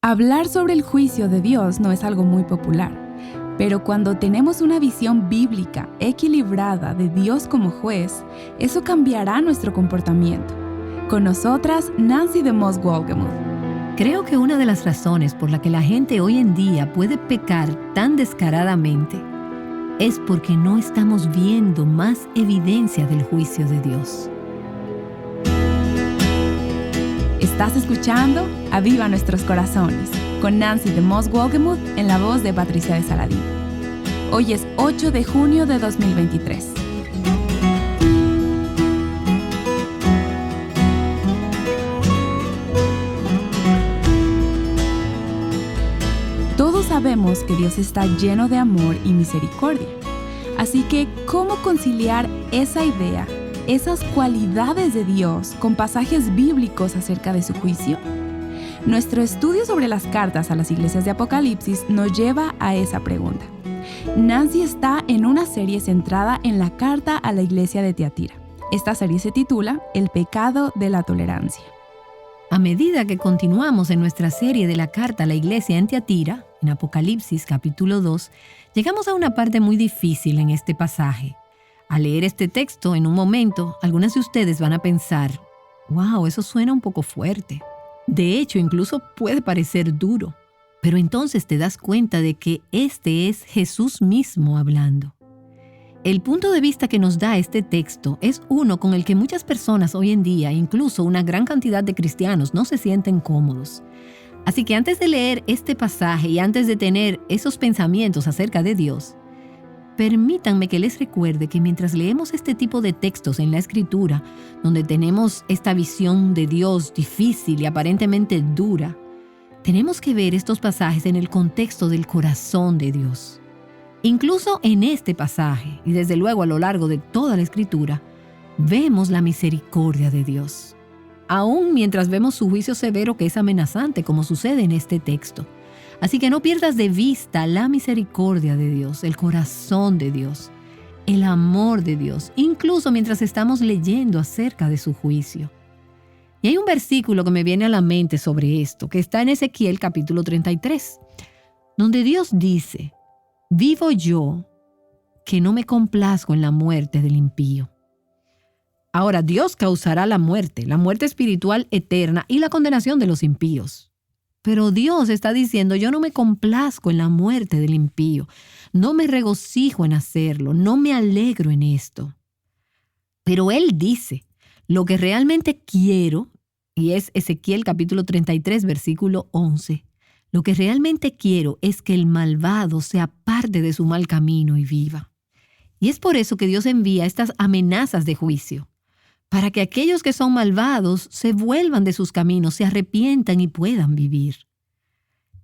Hablar sobre el juicio de Dios no es algo muy popular, pero cuando tenemos una visión bíblica equilibrada de Dios como juez, eso cambiará nuestro comportamiento. Con nosotras, Nancy DeMoss Wolgemuth. Creo que una de las razones por la que la gente hoy en día puede pecar tan descaradamente es porque no estamos viendo más evidencia del juicio de Dios. Estás escuchando Aviva Nuestros Corazones con Nancy DeMoss Wolgemuth en la voz de Patricia de Saladín. Hoy es 8 de junio de 2023. Todos sabemos que Dios está lleno de amor y misericordia. Así que, ¿cómo conciliar esa idea, esas cualidades de Dios con pasajes bíblicos acerca de su juicio? Nuestro estudio sobre las cartas a las iglesias de Apocalipsis nos lleva a esa pregunta. Nancy está en una serie centrada en la carta a la iglesia de Tiatira. Esta serie se titula El pecado de la tolerancia. A medida que continuamos en nuestra serie de la carta a la iglesia en Tiatira, en Apocalipsis capítulo 2, llegamos a una parte muy difícil en este pasaje. Al leer este texto, en un momento, algunas de ustedes van a pensar, «Wow, eso suena un poco fuerte». De hecho, incluso puede parecer duro. Pero entonces te das cuenta de que este es Jesús mismo hablando. El punto de vista que nos da este texto es uno con el que muchas personas hoy en día, incluso una gran cantidad de cristianos, no se sienten cómodos. Así que antes de leer este pasaje y antes de tener esos pensamientos acerca de Dios, permítanme que les recuerde que mientras leemos este tipo de textos en la Escritura, donde tenemos esta visión de Dios difícil y aparentemente dura, tenemos que ver estos pasajes en el contexto del corazón de Dios. Incluso en este pasaje, y desde luego a lo largo de toda la Escritura, vemos la misericordia de Dios. Aún mientras vemos su juicio severo que es amenazante, como sucede en este texto. Así que no pierdas de vista la misericordia de Dios, el corazón de Dios, el amor de Dios, incluso mientras estamos leyendo acerca de su juicio. Y hay un versículo que me viene a la mente sobre esto, que está en Ezequiel capítulo 33, donde Dios dice, «Vivo yo, que no me complazco en la muerte del impío». Ahora, Dios causará la muerte espiritual eterna y la condenación de los impíos. Pero Dios está diciendo, yo no me complazco en la muerte del impío, no me regocijo en hacerlo, no me alegro en esto. Pero Él dice, lo que realmente quiero, y es Ezequiel capítulo 33, versículo 11, lo que realmente quiero es que el malvado se aparte de su mal camino y viva. Y es por eso que Dios envía estas amenazas de juicio, para que aquellos que son malvados se vuelvan de sus caminos, se arrepientan y puedan vivir.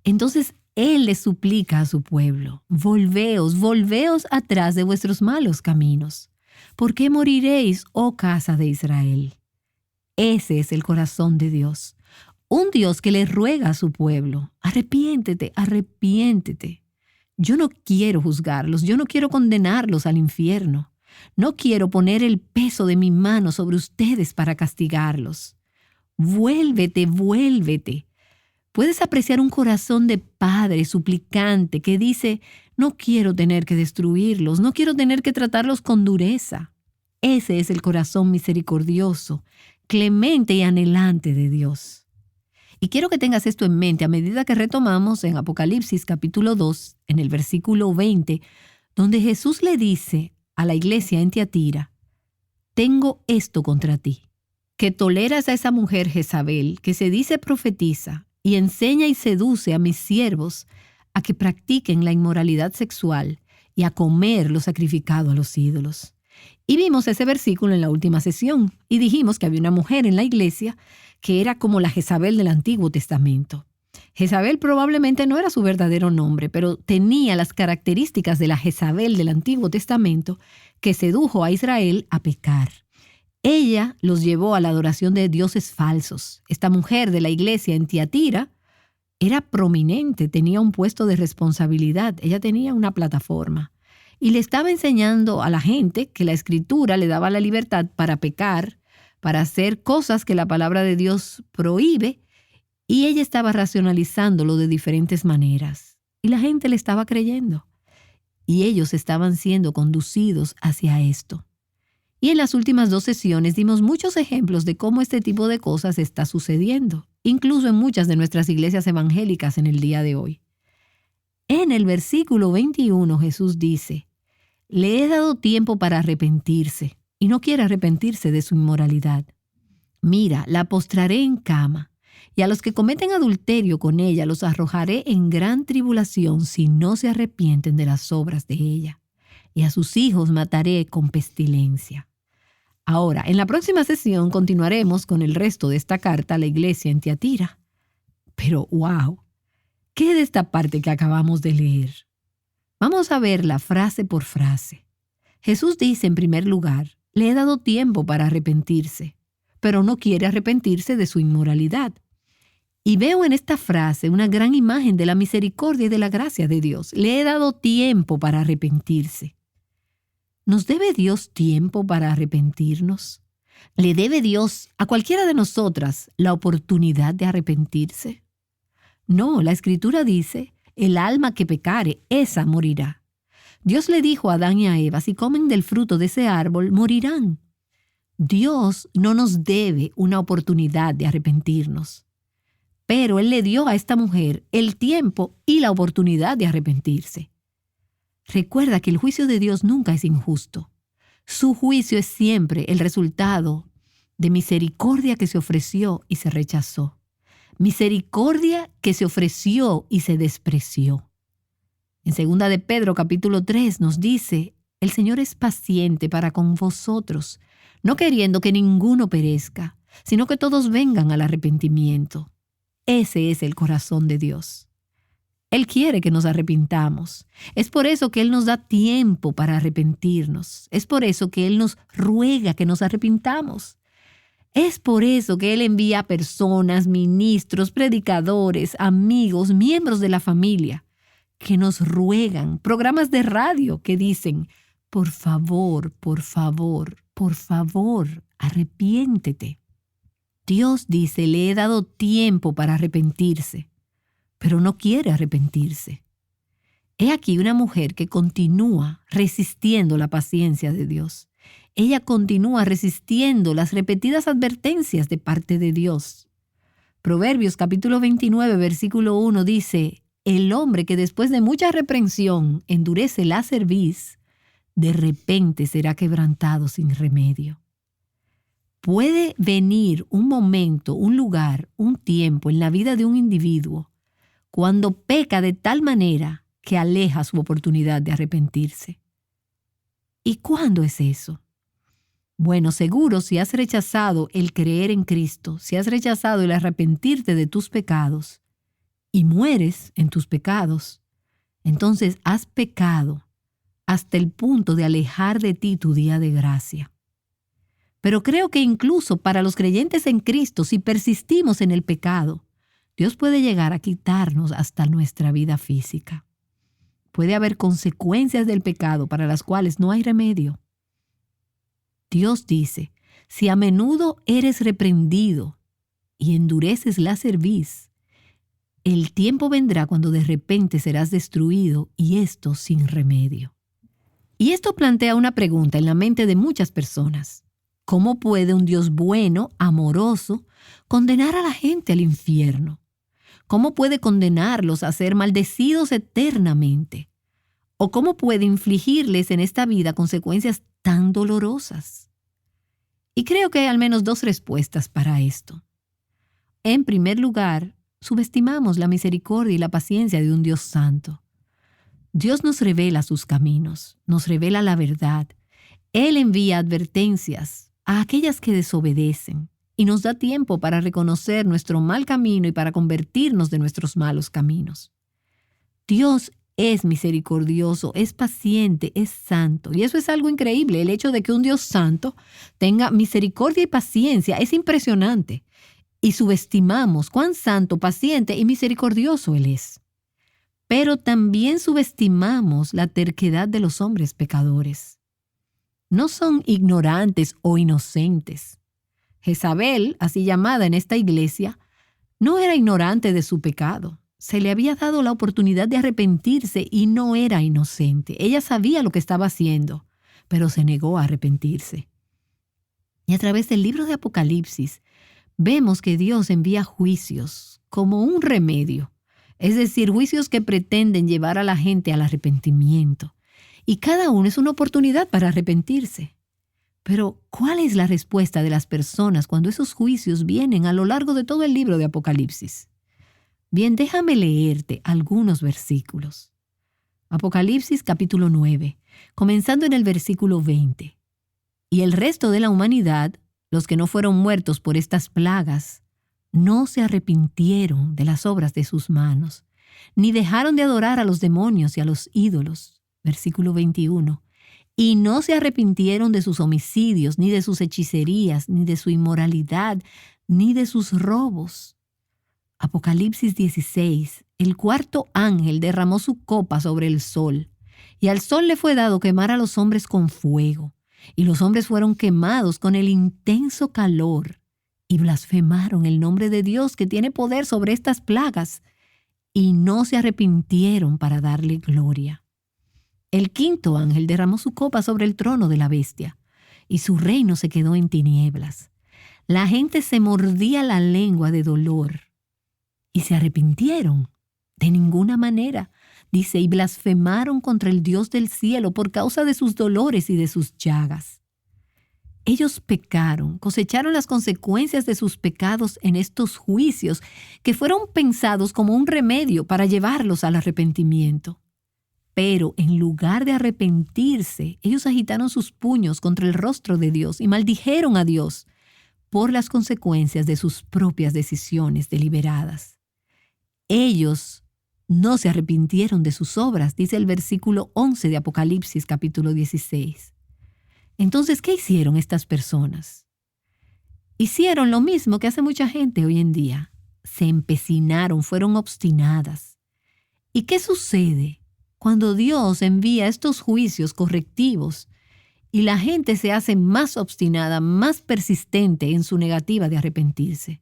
Entonces Él les suplica a su pueblo, volveos atrás de vuestros malos caminos. ¿Por qué moriréis, oh casa de Israel? Ese es el corazón de Dios. Un Dios que le ruega a su pueblo, arrepiéntete, arrepiéntete. Yo no quiero juzgarlos, yo no quiero condenarlos al infierno. No quiero poner el peso de mi mano sobre ustedes para castigarlos. Vuélvete, vuélvete. Puedes apreciar un corazón de padre suplicante que dice, no quiero tener que destruirlos, no quiero tener que tratarlos con dureza. Ese es el corazón misericordioso, clemente y anhelante de Dios. Y quiero que tengas esto en mente a medida que retomamos en Apocalipsis capítulo 2, en el versículo 20, donde Jesús le dice a la iglesia en Tiatira, tengo esto contra ti, que toleras a esa mujer Jezabel, que se dice profetiza, y enseña y seduce a mis siervos a que practiquen la inmoralidad sexual y a comer lo sacrificado a los ídolos. Y vimos ese versículo en la última sesión y dijimos que había una mujer en la iglesia que era como la Jezabel del Antiguo Testamento. Jezabel probablemente no era su verdadero nombre, pero tenía las características de la Jezabel del Antiguo Testamento que sedujo a Israel a pecar. Ella los llevó a la adoración de dioses falsos. Esta mujer de la iglesia en Tiatira era prominente, tenía un puesto de responsabilidad, ella tenía una plataforma. Y le estaba enseñando a la gente que la Escritura le daba la libertad para pecar, para hacer cosas que la palabra de Dios prohíbe Y ella estaba racionalizándolo de diferentes maneras. Y la gente le estaba creyendo. Y ellos estaban siendo conducidos hacia esto. Y en las últimas 2 sesiones dimos muchos ejemplos de cómo este tipo de cosas está sucediendo, incluso en muchas de nuestras iglesias evangélicas en el día de hoy. En el versículo 21 Jesús dice, le he dado tiempo para arrepentirse, y no quiere arrepentirse de su inmoralidad. Mira, la postraré en cama, y a los que cometen adulterio con ella los arrojaré en gran tribulación si no se arrepienten de las obras de ella, y a sus hijos mataré con pestilencia. Ahora, en la próxima sesión continuaremos con el resto de esta carta a la iglesia en Tiatira. Pero, ¡wow! ¿Qué de esta parte que acabamos de leer? Vamos a verla frase por frase. Jesús dice en primer lugar, le he dado tiempo para arrepentirse, pero no quiere arrepentirse de su inmoralidad. Y veo en esta frase una gran imagen de la misericordia y de la gracia de Dios. Le he dado tiempo para arrepentirse. ¿Nos debe Dios tiempo para arrepentirnos? ¿Le debe Dios a cualquiera de nosotras la oportunidad de arrepentirse? No, la Escritura dice, el alma que pecare, esa morirá. Dios le dijo a Adán y a Eva, si comen del fruto de ese árbol, morirán. Dios no nos debe una oportunidad de arrepentirnos. Pero Él le dio a esta mujer el tiempo y la oportunidad de arrepentirse. Recuerda que el juicio de Dios nunca es injusto. Su juicio es siempre el resultado de misericordia que se ofreció y se rechazó. Misericordia que se ofreció y se despreció. En 2 de Pedro capítulo 3 nos dice, el Señor es paciente para con vosotros, no queriendo que ninguno perezca, sino que todos vengan al arrepentimiento. Ese es el corazón de Dios. Él quiere que nos arrepintamos. Es por eso que Él nos da tiempo para arrepentirnos. Es por eso que Él nos ruega que nos arrepintamos. Es por eso que Él envía personas, ministros, predicadores, amigos, miembros de la familia, que nos ruegan, programas de radio que dicen, por favor, por favor, por favor, arrepiéntete. Dios dice, le he dado tiempo para arrepentirse, pero no quiere arrepentirse. He aquí una mujer que continúa resistiendo la paciencia de Dios. Ella continúa resistiendo las repetidas advertencias de parte de Dios. Proverbios capítulo 29, versículo 1 dice, el hombre que después de mucha reprensión endurece la cerviz, de repente será quebrantado sin remedio. Puede venir un momento, un lugar, un tiempo en la vida de un individuo cuando peca de tal manera que aleja su oportunidad de arrepentirse. ¿Y cuándo es eso? Bueno, seguro si has rechazado el creer en Cristo, si has rechazado el arrepentirte de tus pecados y mueres en tus pecados, entonces has pecado hasta el punto de alejar de ti tu día de gracia. Pero creo que incluso para los creyentes en Cristo, si persistimos en el pecado, Dios puede llegar a quitarnos hasta nuestra vida física. Puede haber consecuencias del pecado para las cuales no hay remedio. Dios dice, si a menudo eres reprendido y endureces la cerviz, el tiempo vendrá cuando de repente serás destruido y esto sin remedio. Y esto plantea una pregunta en la mente de muchas personas. ¿Cómo puede un Dios bueno, amoroso, condenar a la gente al infierno? ¿Cómo puede condenarlos a ser maldecidos eternamente? ¿O cómo puede infligirles en esta vida consecuencias tan dolorosas? Y creo que hay al menos 2 respuestas para esto. En primer lugar, subestimamos la misericordia y la paciencia de un Dios santo. Dios nos revela sus caminos, nos revela la verdad. Él envía advertencias a aquellas que desobedecen y nos da tiempo para reconocer nuestro mal camino y para convertirnos de nuestros malos caminos. Dios es misericordioso, es paciente, es santo. Y eso es algo increíble. El hecho de que un Dios santo tenga misericordia y paciencia es impresionante. Y subestimamos cuán santo, paciente y misericordioso Él es. Pero también subestimamos la terquedad de los hombres pecadores. No son ignorantes o inocentes. Jezabel, así llamada en esta iglesia, No era ignorante de su pecado. Se le había dado la oportunidad de arrepentirse y no era inocente. Ella sabía lo que estaba haciendo, pero se negó a arrepentirse. Y a través del libro de Apocalipsis, vemos que Dios envía juicios como un remedio, es decir, juicios que pretenden llevar a la gente al arrepentimiento. Y cada uno es una oportunidad para arrepentirse. Pero, ¿cuál es la respuesta de las personas cuando esos juicios vienen a lo largo de todo el libro de Apocalipsis? Bien, déjame leerte algunos versículos. Apocalipsis capítulo 9, comenzando en el versículo 20. Y el resto de la humanidad, los que no fueron muertos por estas plagas, no se arrepintieron de las obras de sus manos, ni dejaron de adorar a los demonios y a los ídolos. Versículo 21. Y no se arrepintieron de sus homicidios, ni de sus hechicerías, ni de su inmoralidad, ni de sus robos. Apocalipsis 16. El cuarto ángel derramó su copa sobre el sol, y al sol le fue dado quemar a los hombres con fuego, y los hombres fueron quemados con el intenso calor, y blasfemaron el nombre de Dios que tiene poder sobre estas plagas, y no se arrepintieron para darle gloria. El quinto ángel derramó su copa sobre el trono de la bestia, y su reino se quedó en tinieblas. La gente se mordía la lengua de dolor, y se arrepintieron. De ninguna manera, dice, y blasfemaron contra el Dios del cielo por causa de sus dolores y de sus llagas. Ellos pecaron, cosecharon las consecuencias de sus pecados en estos juicios que fueron pensados como un remedio para llevarlos al arrepentimiento. Pero en lugar de arrepentirse, ellos agitaron sus puños contra el rostro de Dios y maldijeron a Dios por las consecuencias de sus propias decisiones deliberadas. Ellos no se arrepintieron de sus obras, dice el versículo 11 de Apocalipsis capítulo 16. Entonces, ¿qué hicieron estas personas? Hicieron lo mismo que hace mucha gente hoy en día. Se empecinaron, fueron obstinadas. ¿Y qué sucede cuando Dios envía estos juicios correctivos y la gente se hace más obstinada, más persistente en su negativa de arrepentirse?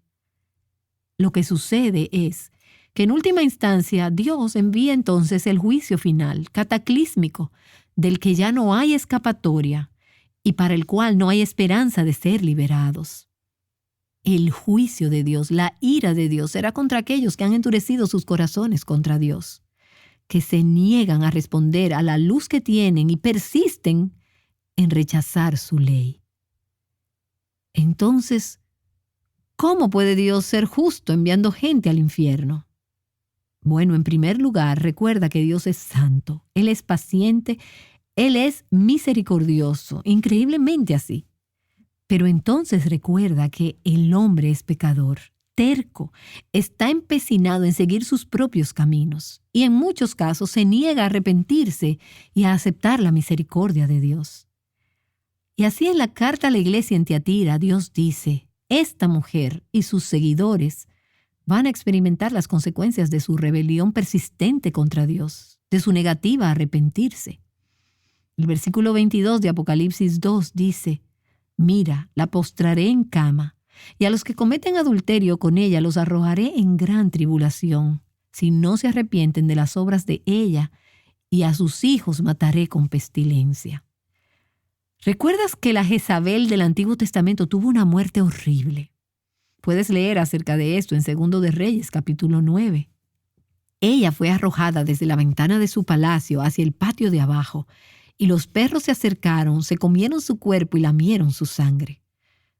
Lo que sucede es que en última instancia Dios envía entonces el juicio final, cataclísmico, del que ya no hay escapatoria y para el cual no hay esperanza de ser liberados. El juicio de Dios, la ira de Dios, será contra aquellos que han endurecido sus corazones contra Dios, que se niegan a responder a la luz que tienen y persisten en rechazar su ley. Entonces, ¿cómo puede Dios ser justo enviando gente al infierno? Bueno, en primer lugar, recuerda que Dios es santo, Él es paciente, Él es misericordioso, increíblemente así. Pero entonces recuerda que el hombre es pecador, terco, está empecinado en seguir sus propios caminos y en muchos casos se niega a arrepentirse y a aceptar la misericordia de Dios. Y así en la carta a la iglesia en Tiatira, Dios dice, esta mujer y sus seguidores van a experimentar las consecuencias de su rebelión persistente contra Dios, de su negativa a arrepentirse. El versículo 22 de Apocalipsis 2 dice, mira, la postraré en cama, y a los que cometen adulterio con ella los arrojaré en gran tribulación, si no se arrepienten de las obras de ella, y a sus hijos mataré con pestilencia. ¿Recuerdas que la Jezabel del Antiguo Testamento tuvo una muerte horrible? Puedes leer acerca de esto en 2 de Reyes, capítulo 9. Ella fue arrojada desde la ventana de su palacio hacia el patio de abajo, y los perros se acercaron, se comieron su cuerpo y lamieron su sangre.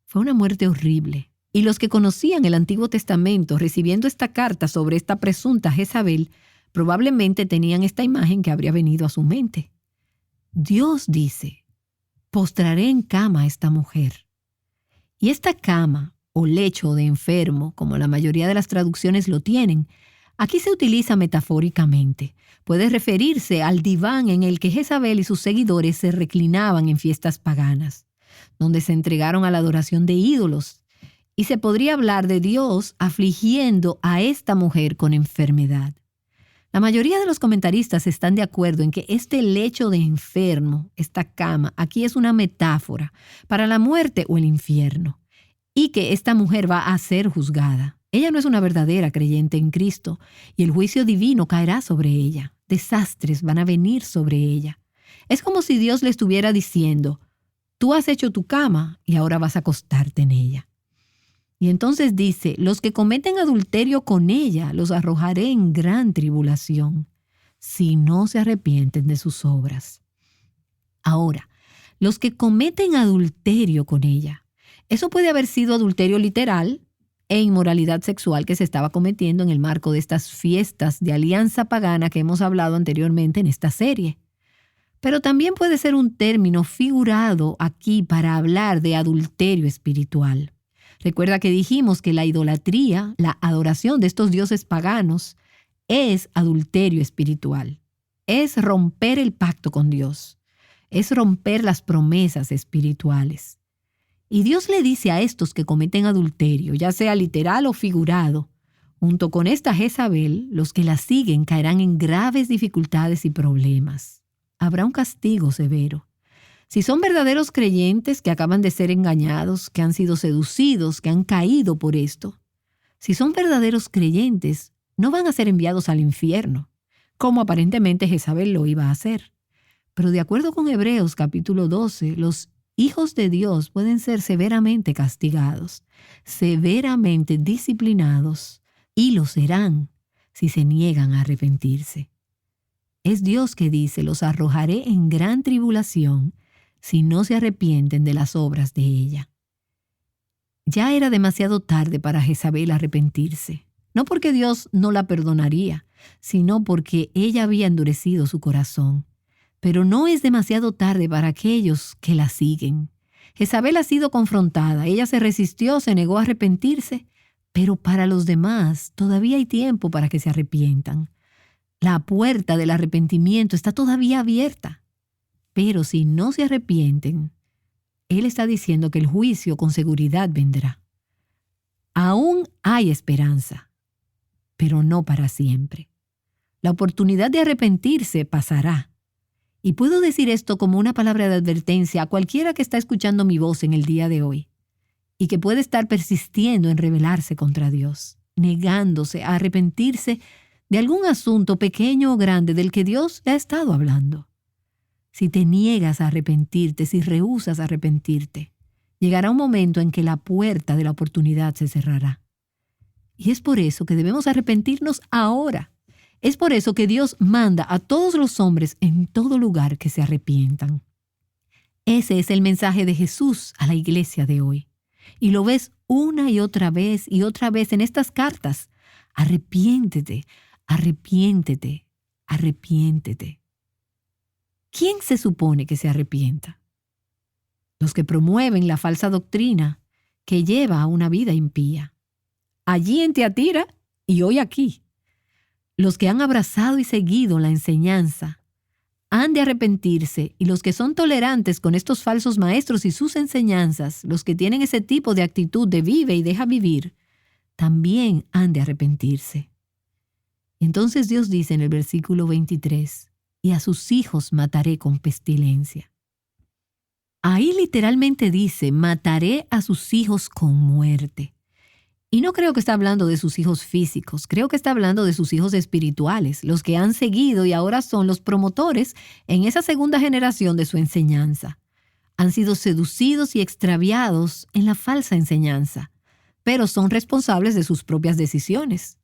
Fue una muerte horrible. Y los que conocían el Antiguo Testamento, recibiendo esta carta sobre esta presunta Jezabel, probablemente tenían esta imagen que habría venido a su mente. Dios dice, postraré en cama a esta mujer. Y esta cama, o lecho de enfermo, como la mayoría de las traducciones lo tienen, aquí se utiliza metafóricamente. Puede referirse al diván en el que Jezabel y sus seguidores se reclinaban en fiestas paganas, donde se entregaron a la adoración de ídolos, y se podría hablar de Dios afligiendo a esta mujer con enfermedad. La mayoría de los comentaristas están de acuerdo en que este lecho de enfermo, esta cama, aquí es una metáfora para la muerte o el infierno, y que esta mujer va a ser juzgada. Ella no es una verdadera creyente en Cristo y el juicio divino caerá sobre ella. Desastres van a venir sobre ella. Es como si Dios le estuviera diciendo, tú has hecho tu cama y ahora vas a acostarte en ella. Y entonces dice, los que cometen adulterio con ella los arrojaré en gran tribulación, si no se arrepienten de sus obras. Ahora, los que cometen adulterio con ella, eso puede haber sido adulterio literal e inmoralidad sexual que se estaba cometiendo en el marco de estas fiestas de alianza pagana que hemos hablado anteriormente en esta serie. Pero también puede ser un término figurado aquí para hablar de adulterio espiritual. Recuerda que dijimos que la idolatría, la adoración de estos dioses paganos, es adulterio espiritual. Es romper el pacto con Dios. Es romper las promesas espirituales. Y Dios le dice a estos que cometen adulterio, ya sea literal o figurado, junto con esta Jezabel, los que la siguen caerán en graves dificultades y problemas. Habrá un castigo severo. Si son verdaderos creyentes que acaban de ser engañados, que han sido seducidos, que han caído por esto, si son verdaderos creyentes, no van a ser enviados al infierno, como aparentemente Jezabel lo iba a hacer. Pero de acuerdo con Hebreos capítulo 12, los hijos de Dios pueden ser severamente castigados, severamente disciplinados, y lo serán si se niegan a arrepentirse. Es Dios que dice, los arrojaré en gran tribulación si no se arrepienten de las obras de ella. Ya era demasiado tarde para Jezabel arrepentirse, no porque Dios no la perdonaría, sino porque ella había endurecido su corazón. Pero no es demasiado tarde para aquellos que la siguen. Jezabel ha sido confrontada, ella se resistió, se negó a arrepentirse, pero para los demás todavía hay tiempo para que se arrepientan. La puerta del arrepentimiento está todavía abierta. Pero si no se arrepienten, Él está diciendo que el juicio con seguridad vendrá. Aún hay esperanza, pero no para siempre. La oportunidad de arrepentirse pasará. Y puedo decir esto como una palabra de advertencia a cualquiera que está escuchando mi voz en el día de hoy y que puede estar persistiendo en rebelarse contra Dios, negándose a arrepentirse de algún asunto pequeño o grande del que Dios le ha estado hablando. Si te niegas a arrepentirte, si rehúsas arrepentirte, llegará un momento en que la puerta de la oportunidad se cerrará. Y es por eso que debemos arrepentirnos ahora. Es por eso que Dios manda a todos los hombres en todo lugar que se arrepientan. Ese es el mensaje de Jesús a la iglesia de hoy. Y lo ves una y otra vez en estas cartas. Arrepiéntete, arrepiéntete, arrepiéntete. ¿Quién se supone que se arrepienta? Los que promueven la falsa doctrina que lleva a una vida impía. Allí en Tiatira y hoy aquí. Los que han abrazado y seguido la enseñanza han de arrepentirse, y los que son tolerantes con estos falsos maestros y sus enseñanzas, los que tienen ese tipo de actitud de vive y deja vivir, también han de arrepentirse. Entonces Dios dice en el versículo 23, y a sus hijos mataré con pestilencia. Ahí literalmente dice, mataré a sus hijos con muerte. Y no creo que está hablando de sus hijos físicos, creo que está hablando de sus hijos espirituales, los que han seguido y ahora son los promotores en esa segunda generación de su enseñanza. Han sido seducidos y extraviados en la falsa enseñanza, pero son responsables de sus propias decisiones.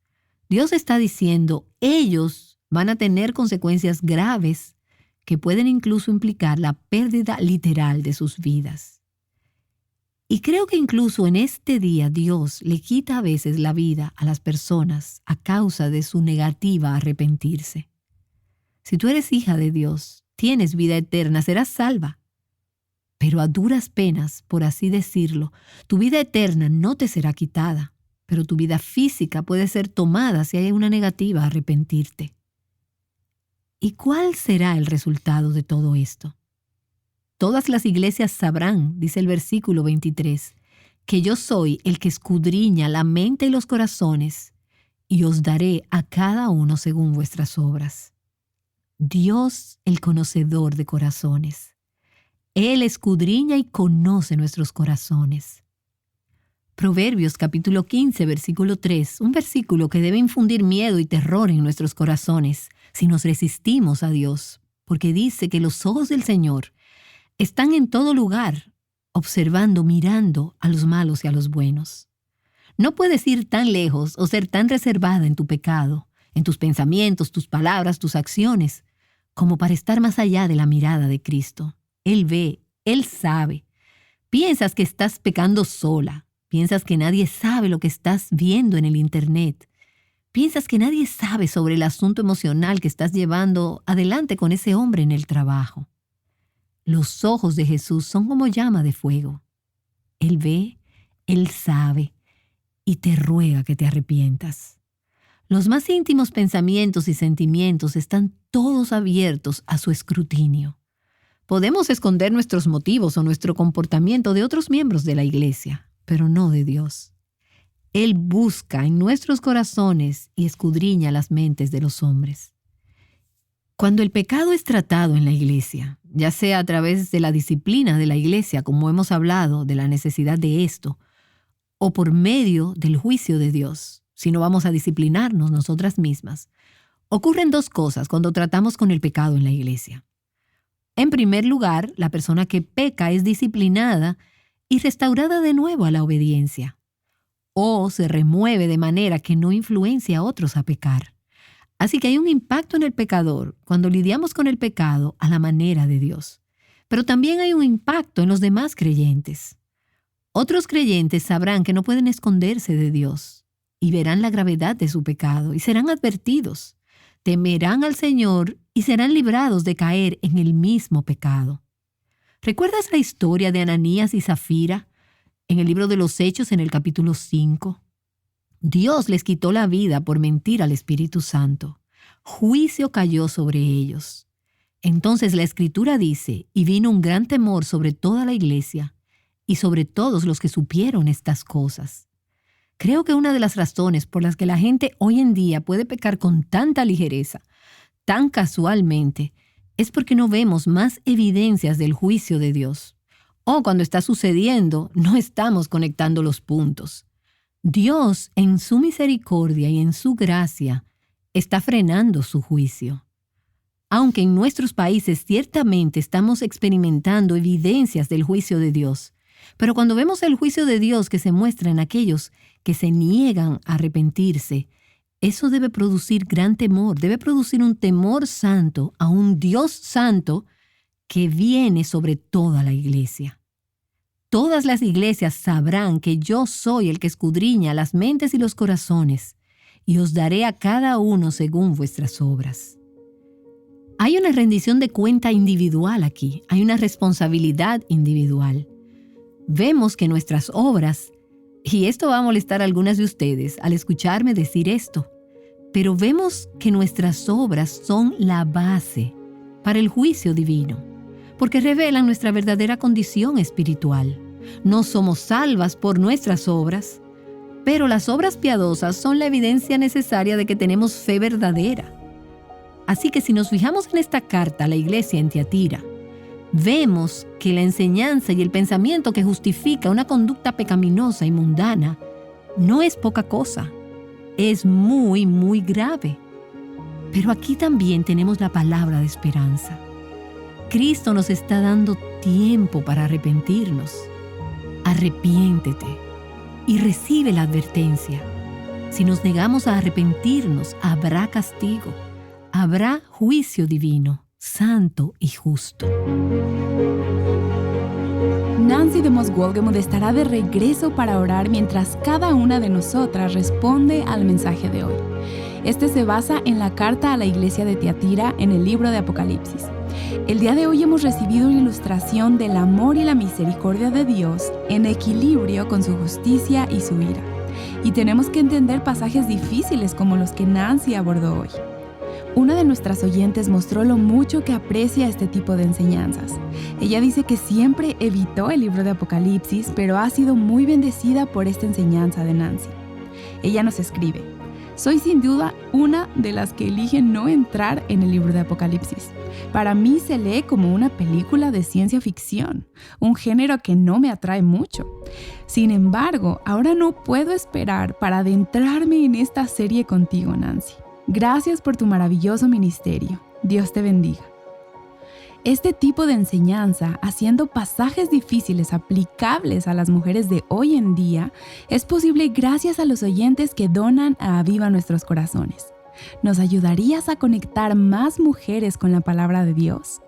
Dios está diciendo, ellos van a tener consecuencias graves que pueden incluso implicar la pérdida literal de sus vidas. Y creo que incluso en este día Dios le quita a veces la vida a las personas a causa de su negativa a arrepentirse. Si tú eres hija de Dios, tienes vida eterna, serás salva. Pero a duras penas, por así decirlo, tu vida eterna no te será quitada, pero tu vida física puede ser tomada si hay una negativa a arrepentirte. ¿Y cuál será el resultado de todo esto? Todas las iglesias sabrán, dice el versículo 23, que yo soy el que escudriña la mente y los corazones, y os daré a cada uno según vuestras obras. Dios, el conocedor de corazones. Él escudriña y conoce nuestros corazones. Proverbios capítulo 15, versículo 3, un versículo que debe infundir miedo y terror en nuestros corazones si nos resistimos a Dios, porque dice que los ojos del Señor están en todo lugar, observando, mirando a los malos y a los buenos. No puedes ir tan lejos o ser tan reservada en tu pecado, en tus pensamientos, tus palabras, tus acciones, como para estar más allá de la mirada de Cristo. Él ve, Él sabe. Piensas que estás pecando sola. Piensas que nadie sabe lo que estás viendo en el Internet. Piensas que nadie sabe sobre el asunto emocional que estás llevando adelante con ese hombre en el trabajo. Los ojos de Jesús son como llama de fuego. Él ve, Él sabe y te ruega que te arrepientas. Los más íntimos pensamientos y sentimientos están todos abiertos a su escrutinio. Podemos esconder nuestros motivos o nuestro comportamiento de otros miembros de la iglesia, pero no de Dios. Él busca en nuestros corazones y escudriña las mentes de los hombres. Cuando el pecado es tratado en la iglesia, ya sea a través de la disciplina de la iglesia, como hemos hablado de la necesidad de esto, o por medio del juicio de Dios, si no vamos a disciplinarnos nosotras mismas, ocurren dos cosas cuando tratamos con el pecado en la iglesia. En primer lugar, la persona que peca es disciplinada y restaurada de nuevo a la obediencia, o se remueve de manera que no influencia a otros a pecar. Así que hay un impacto en el pecador cuando lidiamos con el pecado a la manera de Dios. Pero también hay un impacto en los demás creyentes. Otros creyentes sabrán que no pueden esconderse de Dios y verán la gravedad de su pecado y serán advertidos. Temerán al Señor y serán librados de caer en el mismo pecado. ¿Recuerdas la historia de Ananías y Zafira en el libro de los Hechos en el capítulo 5? Dios les quitó la vida por mentir al Espíritu Santo. Juicio cayó sobre ellos. Entonces la Escritura dice, y vino un gran temor sobre toda la iglesia y sobre todos los que supieron estas cosas. Creo que una de las razones por las que la gente hoy en día puede pecar con tanta ligereza, tan casualmente, es porque no vemos más evidencias del juicio de Dios. O cuando está sucediendo, no estamos conectando los puntos. Dios, en su misericordia y en su gracia, está frenando su juicio. Aunque en nuestros países ciertamente estamos experimentando evidencias del juicio de Dios, pero cuando vemos el juicio de Dios que se muestra en aquellos que se niegan a arrepentirse, eso debe producir gran temor, debe producir un temor santo a un Dios santo que viene sobre toda la iglesia. Todas las iglesias sabrán que yo soy el que escudriña las mentes y los corazones, y os daré a cada uno según vuestras obras. Hay una rendición de cuenta individual aquí, hay una responsabilidad individual. Vemos que nuestras obras, y esto va a molestar a algunas de ustedes al escucharme decir esto, pero vemos que nuestras obras son la base para el juicio divino, porque revelan nuestra verdadera condición espiritual. No somos salvas por nuestras obras, pero las obras piadosas son la evidencia necesaria de que tenemos fe verdadera. Así que si nos fijamos en esta carta a la iglesia en Tiatira, vemos que la enseñanza y el pensamiento que justifica una conducta pecaminosa y mundana no es poca cosa, es muy, muy grave. Pero aquí también tenemos la palabra de esperanza. Cristo nos está dando tiempo para arrepentirnos. Arrepiéntete y recibe la advertencia. Si nos negamos a arrepentirnos, habrá castigo, habrá juicio divino, santo y justo. Nancy de Moss Wolgemuth estará de regreso para orar mientras cada una de nosotras responde al mensaje de hoy. Este se basa en la carta a la iglesia de Tiatira en el libro de Apocalipsis. El día de hoy hemos recibido una ilustración del amor y la misericordia de Dios en equilibrio con su justicia y su ira. Y tenemos que entender pasajes difíciles como los que Nancy abordó hoy. Una de nuestras oyentes mostró lo mucho que aprecia este tipo de enseñanzas. Ella dice que siempre evitó el libro de Apocalipsis, pero ha sido muy bendecida por esta enseñanza de Nancy. Ella nos escribe: Soy sin duda una de las que eligen no entrar en el libro de Apocalipsis. Para mí se lee como una película de ciencia ficción, un género que no me atrae mucho. Sin embargo, ahora no puedo esperar para adentrarme en esta serie contigo, Nancy. Gracias por tu maravilloso ministerio. Dios te bendiga. Este tipo de enseñanza, haciendo pasajes difíciles aplicables a las mujeres de hoy en día, es posible gracias a los oyentes que donan a Aviva Nuestros Corazones. ¿Nos ayudarías a conectar más mujeres con la palabra de Dios?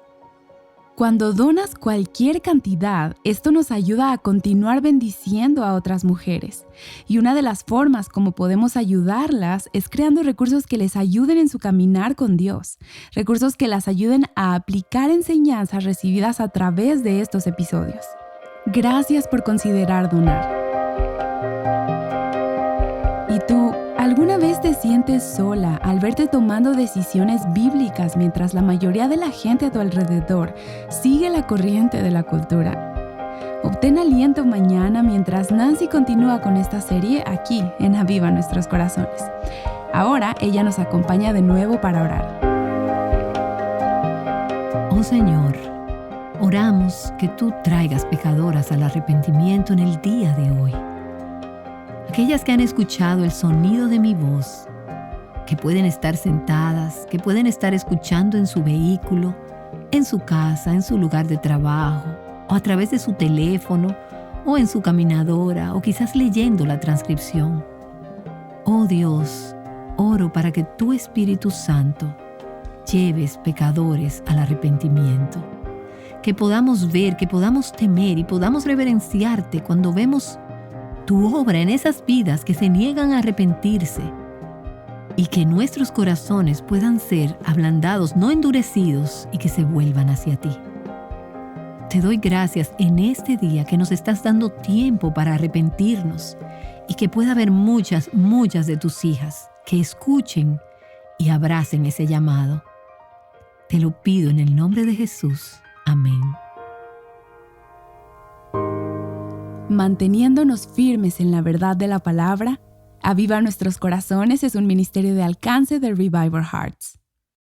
Cuando donas cualquier cantidad, esto nos ayuda a continuar bendiciendo a otras mujeres. Y una de las formas como podemos ayudarlas es creando recursos que les ayuden en su caminar con Dios. Recursos que las ayuden a aplicar enseñanzas recibidas a través de estos episodios. Gracias por considerar donar. ¿Y tú, alguna vez te sientes sola al verte tomando decisiones bíblicas mientras la mayoría de la gente a tu alrededor sigue la corriente de la cultura? Obtén aliento mañana mientras Nancy continúa con esta serie aquí en Aviva Nuestros Corazones. Ahora ella nos acompaña de nuevo para orar. Oh Señor, oramos que tú traigas pecadoras al arrepentimiento en el día de hoy. Aquellas que han escuchado el sonido de mi voz, que pueden estar sentadas, que pueden estar escuchando en su vehículo, en su casa, en su lugar de trabajo, o a través de su teléfono, o en su caminadora, o quizás leyendo la transcripción. Oh Dios, oro para que tu Espíritu Santo lleves pecadores al arrepentimiento. Que podamos ver, que podamos temer y podamos reverenciarte cuando vemos tu obra en esas vidas que se niegan a arrepentirse, y que nuestros corazones puedan ser ablandados, no endurecidos, y que se vuelvan hacia ti. Te doy gracias en este día que nos estás dando tiempo para arrepentirnos y que pueda haber muchas de tus hijas que escuchen y abracen ese llamado. Te lo pido en el nombre de Jesús. Amén. Manteniéndonos firmes en la verdad de la palabra, Aviva Nuestros Corazones es un ministerio de alcance de Revival Hearts.